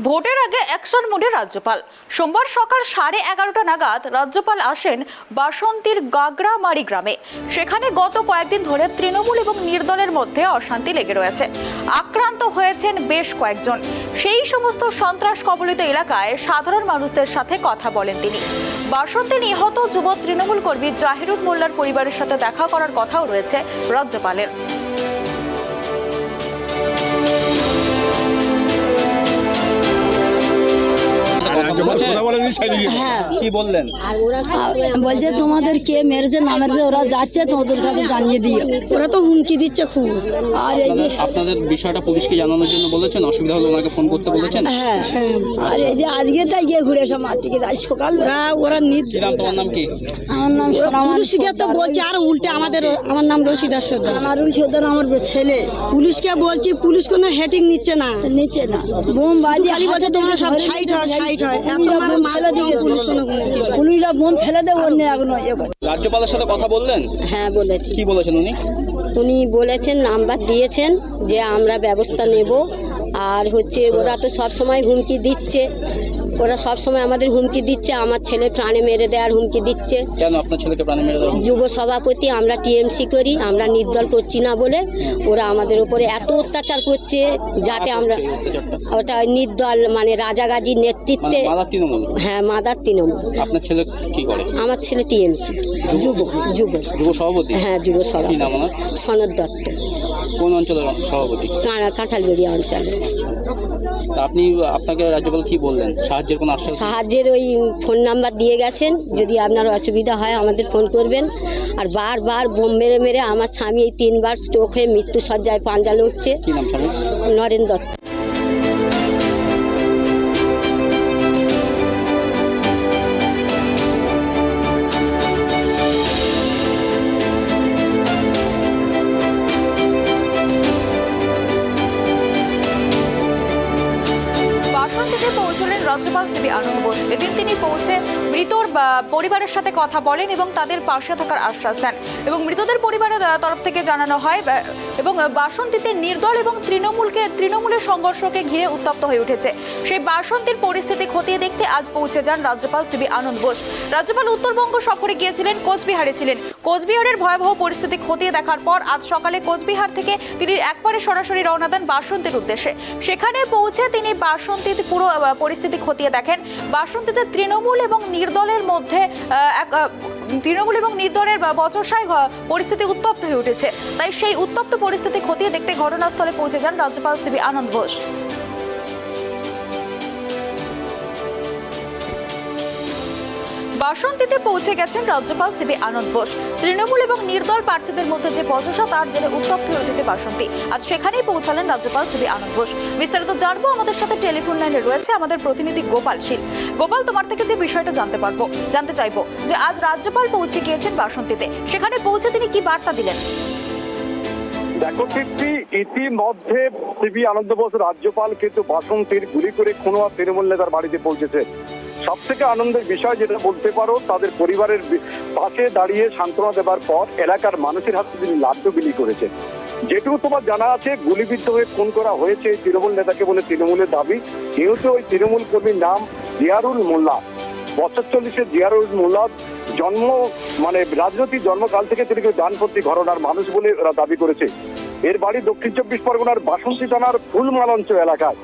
ভোটের আগে অ্যাকশন মোডে রাজ্যপাল। সোমবার সকাল 11:30 নাগাদ রাজ্যপাল আসেন বাসন্তীর গাগরামারি গ্রামে। সেখানে গত কয়েকদিন ধরে তৃণমূল এবং নির্দলের মধ্যে অশান্তি লেগে রয়েছে। আক্রান্ত হয়েছেন বেশ কয়েকজন। সেই সমস্ত সন্ত্রাস কবলিত এলাকায় সাধারণ মানুষদের সাথে কথা বলেন তিনি। বাসন্তী নিহত যুব তৃণমূল কর্মী জাহিরুল মোল্লার পরিবারের সাথে দেখা করার কথাও রয়েছে রাজ্যপালের। কি বললেন? বলছে তোমাদের কে মেরেছে না মেরেছে ওরা যাচ্ছে তোমাদের কাছে জানিয়ে দিয়ে, ওরা তো হুমকি দিচ্ছে খুব। আর এই যে আপনাদের বিষয়টা পুলিশকে জানানোর জন্য বলেছেন, অসুবিধা হলে ওনাকে ফোন করতে বলেছেন? হ্যাঁ, আর এই যে আজকে তাই গিয়ে ঘুরে এসে মার থেকে যাই সকাল ওরা কি নাম, তোমার নাম কি? আমার নাম পুলিশকে তো বলছে আর উল্টে আমার নাম রশিদা সর্দার। আমারুল সর্দার আমার ছেলে। পুলিশকে বলছি, পুলিশ কোনো হেটিং নিচ্ছে না বোম বাজি খালি বলছে তোমরা সব সাইড হয় সাইড হয়। পুলিশরা বোম ফেলে দেবো অন্য এখন। রাজ্যপালের সাথে কথা বললেন? হ্যাঁ বলেছি। কি বলেছেন উনি? উনি বলেছেন নাম্বার দিয়েছেন যে আমরা ব্যবস্থা নেব। আর হচ্ছে ওরা তো সব সময় হুমকি দিচ্ছে, ওরা সব সময় আমাদের হুমকি দিচ্ছে, আমার ছেলে প্রাণে মেরে দেওয়ার হুমকি দিচ্ছে। কেন আপনার ছেলেকে প্রাণে মেরে দেওয়া? যুব সভাপতি, আমরা টিএমসি করি, আমরা নির্দল করছি না বলে ওরা আমাদের উপরে এত অত্যাচার করছে যাতে আমরা ওটা নির্দল মানে রাজাগাজীর নেতৃত্বে। হ্যাঁ, মাদার তৃণমূল। আপনার ছেলে কি করে? আমার ছেলে টিএমসি যুব যুব যুব সভাপতি। হ্যাঁ, যুব সভাপতি। সনদ দত্ত। কোন অঞ্চলের সভাপতি? কাঁঠালবেড়িয়া অঞ্চলে। আপনাকে রাজ্যপাল কি বললেন? সাহায্যের কোনো আশ্বাস? সাহায্যের ওই ফোন নাম্বার দিয়ে গেছেন, যদি আপনার অসুবিধা হয় আমাদের ফোন করবেন। আর বারবার বোম মেরে মেরে আমার স্বামী এই 3বার স্ট্রোক হয়ে মৃত্যু সজ্জায় পাঞ্জা লড়ছে। কি নাম স্বামী? নরেন দত্ত। বাসন্তীতে পৌঁছলেন রাজ্যপাল সিবি আনন্দ বোস। এদিন তিনি পৌঁছে মৃতর পরিবারের সাথে কথা বলেন এবং তাদের পাশে থাকার আশ্বাস দেন। এবং মৃতদের পরিবারের তরফ থেকে জানানো হয় এবং বাসন্তীতে নির্দল এবং তৃণমূলের সংঘর্ষকে ঘিরে উত্তপ্ত হয়ে উঠেছে। সেই বাসন্তীর পরিস্থিতি খতিয়ে দেখতে আজ পৌঁছে যান রাজ্যপাল সিবি আনন্দ বোস। রাজ্যপাল উত্তরবঙ্গ সফরে গিয়েছিলেন, কোচবিহারে ছিলেন। কোচবিহারের ভয়াবহ পরিস্থিতি খতিয়ে দেখার পর আজ সকালে কোচবিহার থেকে তিনি একবারে সরাসরি রওনা দেন বাসন্তীর উদ্দেশ্যে। সেখানে পৌঁছে তিনি বাসন্তীর পুরো পরিস্থিতি খতিয়ে দেখেন। বাসন্তীতে তৃণমূল এবং নির্দলের মধ্যে বচসায় পরিস্থিতি উত্তপ্ত হয়ে উঠেছে। তাই সেই উত্তপ্ত পরিস্থিতি খতিয়ে দেখতে ঘটনাস্থলে পৌঁছে যান রাজ্যপাল সিবি আনন্দ বোস। বাসন্তীতে পৌঁছে গেছেন রাজ্যপাল সিবি আনন্দ বোস। তৃণমূল এবং নির্দল প্রার্থীদের মধ্যে যে বচসা তার জেরে উত্তপ্ত হয়ে উঠেছে বাসন্তী। আজ সেখানেই পৌঁছালেন রাজ্যপাল সিবি আনন্দ বোস। বিস্তারিত জানবো, আমাদের সাথে টেলিফোন লাইনে রয়েছে আমাদের প্রতিনিধি গোপাল শীল। গোপাল, তোমার থেকে যে বিষয়টা জানতে চাইবো যে আজ রাজ্যপাল পৌঁছে গিয়েছেন বাসন্তীতে, সেখানে পৌঁছে তিনি কি বার্তা দিলেন? দেখো তৃপ্তি, ইতিমধ্যে সিবি আনন্দ বোস রাজ্যপাল কিন্তু বাসন্তীর গুলি করে খুনোয়া তৃণমূল নেতার বাড়িতে পৌঁছেছে। সব থেকে আনন্দের বিষয় যেটা বলতে পারো, তাদের পরিবারের পাশে দাঁড়িয়ে সান্ত্বনা দেবার পর এলাকার মানুষের হাতে তিনি লাড্ডু বিলি করেছেন। যেটুকু তোমার জানা আছে, গুলিবিদ্ধ হয়ে খুন করা হয়েছে এই তৃণমূল নেতাকে বলে তৃণমূলের দাবি। যেহেতু ওই তৃণমূল কর্মীর নাম জিয়ারুল মোল্লা, বছর 40-এর জিয়ারুল মোল্লা জন্ম মানে রাজনৈতিক জন্মকাল থেকে তিনি ডানপন্থী ঘরানার মানুষ বলে ওরা দাবি করেছে। এর বাড়ি দক্ষিণ 24 পরগনার বাসন্তী থানার ফুলমালঞ্চ এলাকায়।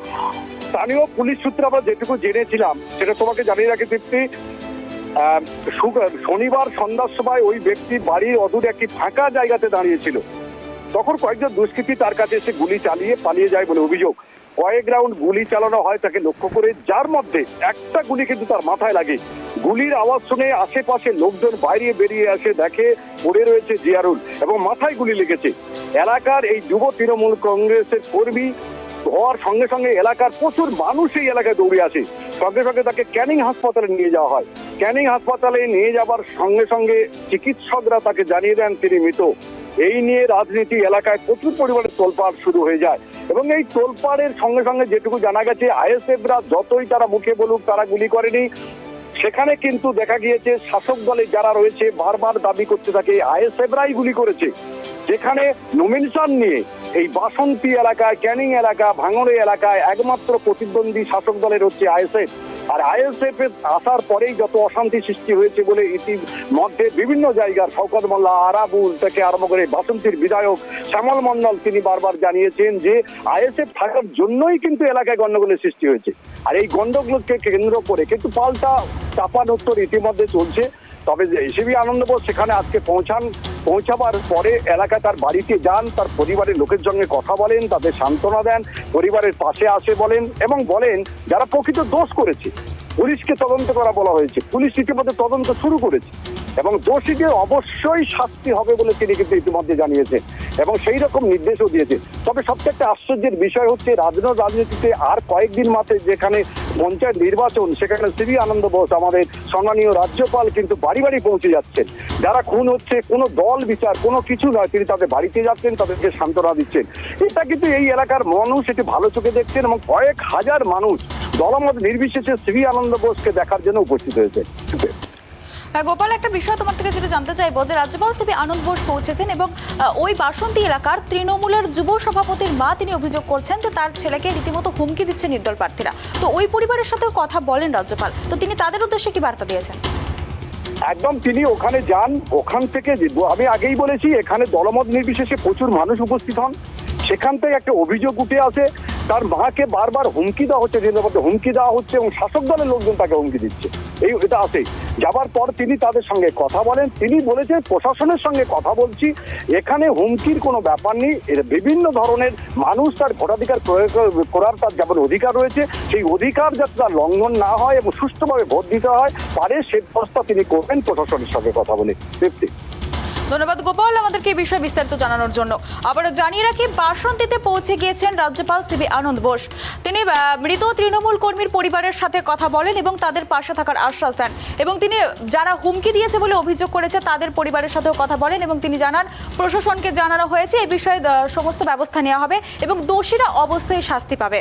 স্থানীয় পুলিশ সূত্রে আমরা যেটুকু জেনেছিলাম সেটা তোমাকে জানিয়ে রাখি তৃপ্তি, শনিবার সন্ধ্যার সময় ওই ব্যক্তি বাড়ির অদূরে একটি ফাঁকা জায়গাতে দাঁড়িয়েছিল। তখন কয়েকজন দুষ্কৃতী তার কাছে এসে গুলি চালিয়ে পালিয়ে যায় বলে অভিযোগ। কয়েক রাউন্ড গুলি চালানো হয় তাকে লক্ষ্য করে, যার মধ্যে একটা গুলি কিন্তু তার মাথায় লাগে। গুলির আওয়াজ শুনে আশেপাশে লোকজন বাইরে বেরিয়ে আসে, দেখে পড়ে রয়েছে জিয়ারুল এবং মাথায় গুলি লেগেছে। এলাকার এই যুব তৃণমূল কংগ্রেসের কর্মী হওয়ার সঙ্গে সঙ্গে এলাকার প্রচুর মানুষ এই এলাকায় দৌড়ে আসে। সঙ্গে সঙ্গে তাকে ক্যানিং হাসপাতালে নিয়ে যাওয়া হয়। ক্যানিং হাসপাতালে নিয়ে যাবার সঙ্গে সঙ্গে চিকিৎসকরা তাকে জানিয়ে দেন তিনি মৃত। এই নিয়ে রাজনীতি এলাকায় প্রচুর পরিমাণে তোলপাড় শুরু হয়ে যায় এবং এই তোলপাড়ের সঙ্গে সঙ্গে যেটুকু জানা গেছে, আইএসএফরা যতই তারা মুখে বলুক তারা গুলি করেনি, সেখানে কিন্তু দেখা গিয়েছে শাসক দলে যারা রয়েছে বারবার দাবি করতে থাকে আইএসএফরাই গুলি করেছে। যেখানে নমিনেশন নিয়ে এই বাসন্তী এলাকায়, ক্যানিং এলাকা, ভাঙড়ে এলাকায় একমাত্র প্রতিদ্বন্দ্বী শাসক দলের হচ্ছে আইএসএফ। আর আইএসএফ এর আসার পরেই যত অশান্তি সৃষ্টি হয়েছে বলে ইতিমধ্যে বিভিন্ন জায়গার শওকত মোল্লা, আরাবুল থেকে আরম্ভ করে বাসন্তীর বিধায়ক শ্যামল মন্ডল তিনি বারবার জানিয়েছেন যে আইএসএফ থাকার জন্যই কিন্তু এলাকায় গন্ডগোলের সৃষ্টি হয়েছে। আর এই গন্ডগোলকে কেন্দ্র করে কিন্তু পাল্টা চাপানোত্তর ইতিমধ্যে চলছে। তবে এসবি আনন্দ বোস সেখানে আজকে পৌঁছাবার পরে এলাকায় তার বাড়িতে যান, তার পরিবারের লোকের সঙ্গে কথা বলেন, তাদের সান্ত্বনা দেন, পরিবারের পাশে আসে বলেন এবং বলেন যারা প্রকৃত দোষ করেছে পুলিশকে তদন্ত করা বলা হয়েছে, পুলিশ ইতিমধ্যে তদন্ত শুরু করেছে এবং দোষীদের অবশ্যই শাস্তি হবে বলে তিনি কিন্তু ইতিমধ্যে জানিয়েছেন এবং সেই রকম নির্দেশও দিয়েছে। তবে সবচেয়ে একটা আশ্চর্যের বিষয় হচ্ছে রাজনীতিতে আর কয়েকদিন মাত্র যেখানে পঞ্চায়েত নির্বাচন, সেখানে সিবি আনন্দ বোস আমাদের সম্মানীয় রাজ্যপাল কিন্তু বাড়ি বাড়ি পৌঁছে যাচ্ছেন। যারা খুন হচ্ছে কোনো দল বিচার কোনো কিছু নয়, তিনি তাদের বাড়িতে যাচ্ছেন, তাদেরকে সান্ত্বনা দিচ্ছেন। এটা কিন্তু এই এলাকার মানুষ এটি ভালো চোখে দেখছেন এবং কয়েক হাজার মানুষ দলমত নির্বিশেষে সিবি আনন্দ বোসকে দেখার জন্য উপস্থিত হয়েছে। গোপাল, একটা বিষয় তোমার থেকে যেটা জানতে চাইবো যে রাজ্যপাল সিবি আনন্দ বোস পৌঁছেছেন এবং ওই বাসন্তী এলাকার তৃণমূলের যুব সভাপতির মা তিনি অভিযোগ করছেন যে তার ছেলেকে রীতিমতো হুমকি দিচ্ছে নির্দল প্রার্থীরা। তো ওই পরিবারের সাথেও কথা বলেন রাজ্যপাল, তো তিনি তাদের উদ্দেশ্যে কি বার্তা দিয়েছেন? একদম তিনি ওখানে যান, ওখান থেকে আমি আগেই বলেছি এখানে দলমত নির্বিশেষে প্রচুর মানুষ উপস্থিত হন। সেখান থেকে একটা অভিযোগ উঠে আসে, তার মাকে বারবার হুমকি দেওয়া হচ্ছে, হুমকি দেওয়া হচ্ছে এবং শাসক দলের লোকজন তাকে হুমকি দিচ্ছে। এটা আসে যাবার পর তিনি তাদের সঙ্গে কথা বলেন, তিনি বলেছেন প্রশাসনের সঙ্গে কথা বলছি, এখানে হুমকির কোনো ব্যাপার নেই। বিভিন্ন ধরনের মানুষ তার ভোটাধিকার প্রয়োগ করার তার যেমন অধিকার রয়েছে, সেই অধিকার যাতে তার লঙ্ঘন না হয় এবং সুষ্ঠুভাবে ভোট দিতে হয় পারে সে ব্যবস্থা তিনি করবেন প্রশাসনের সঙ্গে কথা বলে। ধন্যবাদ গোপাল আমাদেরকে এই বিষয়ে বিস্তারিত জানানোর জন্য। আবারও জানিয়ে রাখি, বাসন্তীতে পৌঁছে গিয়েছেন রাজ্যপাল সিবি আনন্দ বোস। তিনি মৃত তৃণমূল কর্মীর পরিবারের সাথে কথা বলেন এবং তাদের পাশে থাকার আশ্বাস দেন এবং তিনি যারা হুমকি দিয়েছে বলে অভিযোগ করেছে তাদের পরিবারের সাথেও কথা বলেন এবং তিনি জানান প্রশাসনকে জানানো হয়েছে এই বিষয়ে সমস্ত ব্যবস্থা নেওয়া হবে এবং দোষীরা অবশ্যই শাস্তি পাবে।